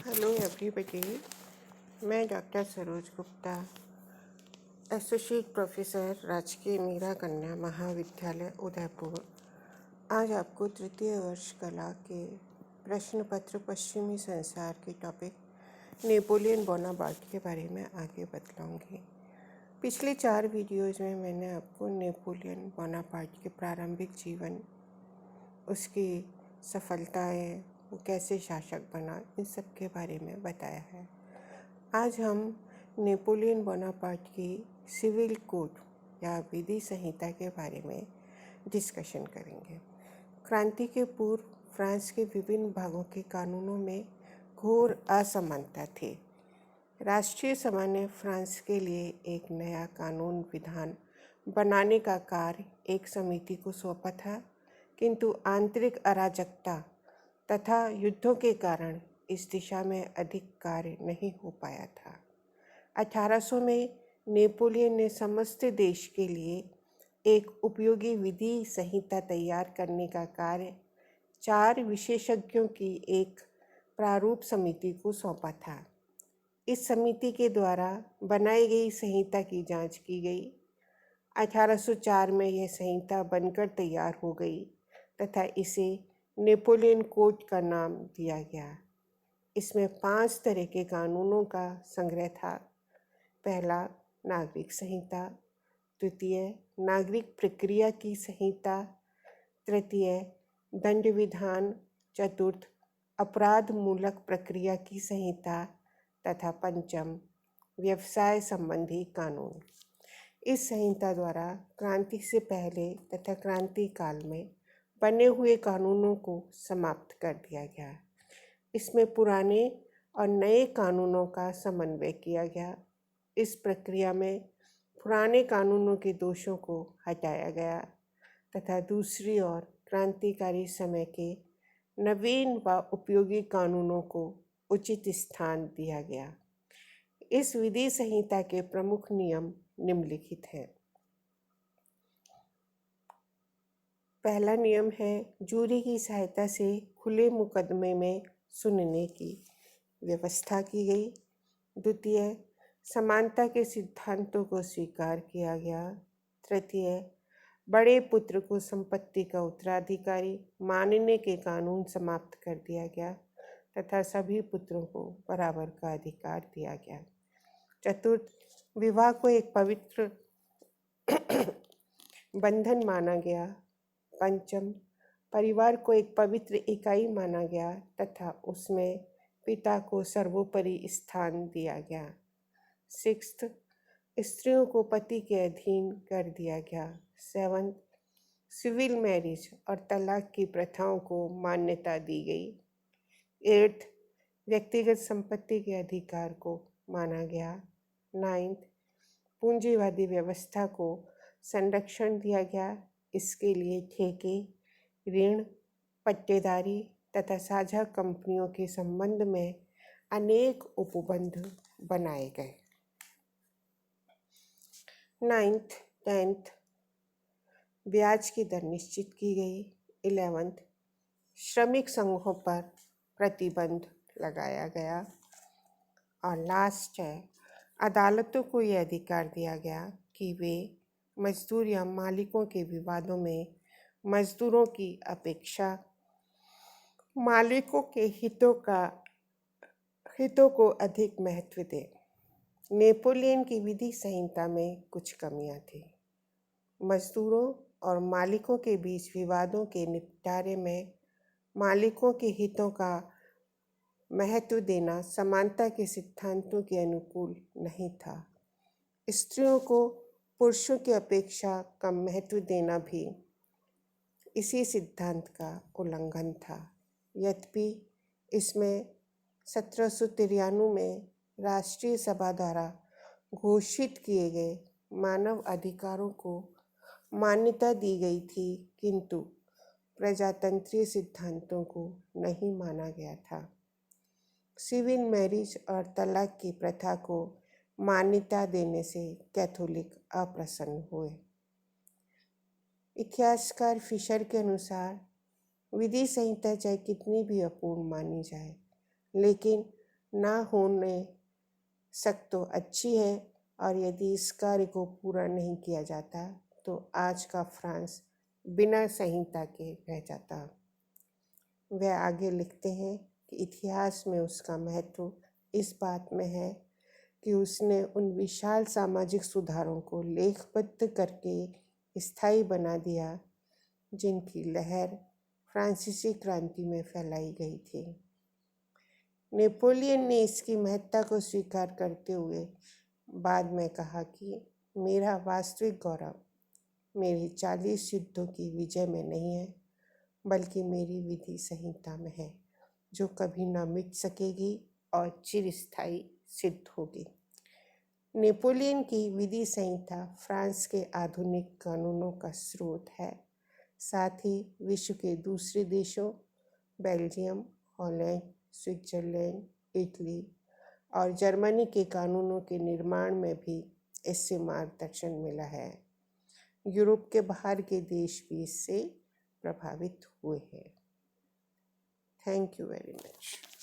Hello everybody. मैं doctor Saroj Gupta, associate professor राजकीय मीरा कन्या महाविद्यालय उदयपुर, आज आपको तृतीय वर्ष कला के प्रश्न पत्र पश्चिमी संसार के टॉपिक नेपोलियन बोनापार्ट के बारे में आगे बतलाऊंगी। पिछले 4 वीडियोज़ में मैंने आपको नेपोलियन बोनापार्ट के प्रारंभिक जीवन, उसकी सफलताएं, वो कैसे शासक बना, इन सब के बारे में बताया है। आज हम नेपोलियन बोनापार्ट की सिविल कोड या विधि संहिता के बारे में डिस्कशन करेंगे। क्रांति के पूर्व फ्रांस के विभिन्न भागों के कानूनों में घोर असमानता थी। राष्ट्रीय सभा ने फ्रांस के लिए एक नया कानून विधान बनाने का कार्य एक समिति को सौंपा था, किंतु आंतरिक अराजकता तथा युद्धों के कारण इस दिशा में अधिक कार्य नहीं हो पाया था। 1800 में नेपोलियन ने समस्त देश के लिए एक उपयोगी विधि संहिता तैयार करने का कार्य 4 विशेषज्ञों की एक प्रारूप समिति को सौंपा था। इस समिति के द्वारा बनाई गई संहिता की जांच की गई। 1804 में यह संहिता बनकर तैयार हो गई तथा इसे नेपोलियन कोड का नाम दिया गया। इसमें 5 तरह के कानूनों का संग्रह था। पहला, नागरिक संहिता। द्वितीय, नागरिक प्रक्रिया की संहिता। तृतीय, दंड विधान। चतुर्थ, अपराध मूलक प्रक्रिया की संहिता तथा पंचम, व्यवसाय संबंधी कानून। इस संहिता द्वारा क्रांति से पहले तथा क्रांति काल में बने हुए कानूनों को समाप्त कर दिया गया। इसमें पुराने और नए कानूनों का समन्वय किया गया। इस प्रक्रिया में पुराने कानूनों के दोषों को हटाया गया तथा दूसरी ओर क्रांतिकारी समय के नवीन व उपयोगी कानूनों को उचित स्थान दिया गया। इस विधि संहिता के प्रमुख नियम निम्नलिखित हैं। पहला नियम है जूरी की सहायता से खुले मुकदमे में सुनने की व्यवस्था की गई। द्वितीय, समानता के सिद्धांतों को स्वीकार किया गया। तृतीय, बड़े पुत्र को संपत्ति का उत्तराधिकारी मानने के कानून समाप्त कर दिया गया तथा सभी पुत्रों को बराबर का अधिकार दिया गया। चतुर्थ, विवाह को एक पवित्र बंधन माना गया। पंचम, परिवार को एक पवित्र इकाई माना गया तथा उसमें पिता को सर्वोपरि स्थान दिया गया। सिक्स्थ, स्त्रियों को पति के अधीन कर दिया गया। सेवंथ, सिविल मैरिज और तलाक की प्रथाओं को मान्यता दी गई। एट्थ, व्यक्तिगत संपत्ति के अधिकार को माना गया। नाइन्थ, पूंजीवादी व्यवस्था को संरक्षण दिया गया। इसके लिए ठेके, ऋण, पट्टेदारी तथा साझा कंपनियों के संबंध में अनेक उपबंध बनाए गए। नाइन्थ, टेंथ, ब्याज की दर निश्चित की गई। 11th, श्रमिक संघों पर प्रतिबंध लगाया गया। और लास्ट है, अदालतों को यह अधिकार दिया गया कि वे मजदूर या मालिकों के विवादों में मजदूरों की अपेक्षा मालिकों के हितों को अधिक महत्व दें। नेपोलियन की विधि संहिता में कुछ कमियां थी। मजदूरों और मालिकों के बीच विवादों के निपटारे में मालिकों के हितों का महत्व देना समानता के सिद्धांतों के अनुकूल नहीं था। स्त्रियों को पुरुषों की अपेक्षा कम महत्व देना भी इसी सिद्धांत का उल्लंघन था। यद्यपि इसमें 1793 में राष्ट्रीय सभा द्वारा घोषित किए गए मानव अधिकारों को मान्यता दी गई थी, किंतु प्रजातंत्रीय सिद्धांतों को नहीं माना गया था। सिविल मैरिज और तलाक की प्रथा को मान्यता देने से कैथोलिक अप्रसन्न हुए। इतिहासकार फिशर के अनुसार विधि संहिता चाहे कितनी भी अपूर्ण मानी जाए, लेकिन ना होने सक तो अच्छी है, और यदि इस कार्य को पूरा नहीं किया जाता तो आज का फ्रांस बिना संहिता के रह जाता। वह आगे लिखते हैं कि इतिहास में उसका महत्व इस बात में है कि उसने उन विशाल सामाजिक सुधारों को लेखबद्ध करके स्थायी बना दिया जिनकी लहर फ्रांसीसी क्रांति में फैलाई गई थी। नेपोलियन ने इसकी महत्ता को स्वीकार करते हुए बाद में कहा कि मेरा वास्तविक गौरव मेरी 40 युद्धों की विजय में नहीं है, बल्कि मेरी विधि संहिता में है, जो कभी न मिट सकेगी और चिरस्थायी सिद्ध होगी। नेपोलियन की विधि संहिता फ्रांस के आधुनिक कानूनों का स्रोत है। साथ ही विश्व के दूसरे देशों बेल्जियम, हॉलैंड, स्विट्जरलैंड, इटली और जर्मनी के कानूनों के निर्माण में भी इससे मार्गदर्शन मिला है। यूरोप के बाहर के देश भी इससे प्रभावित हुए हैं। Thank you very much.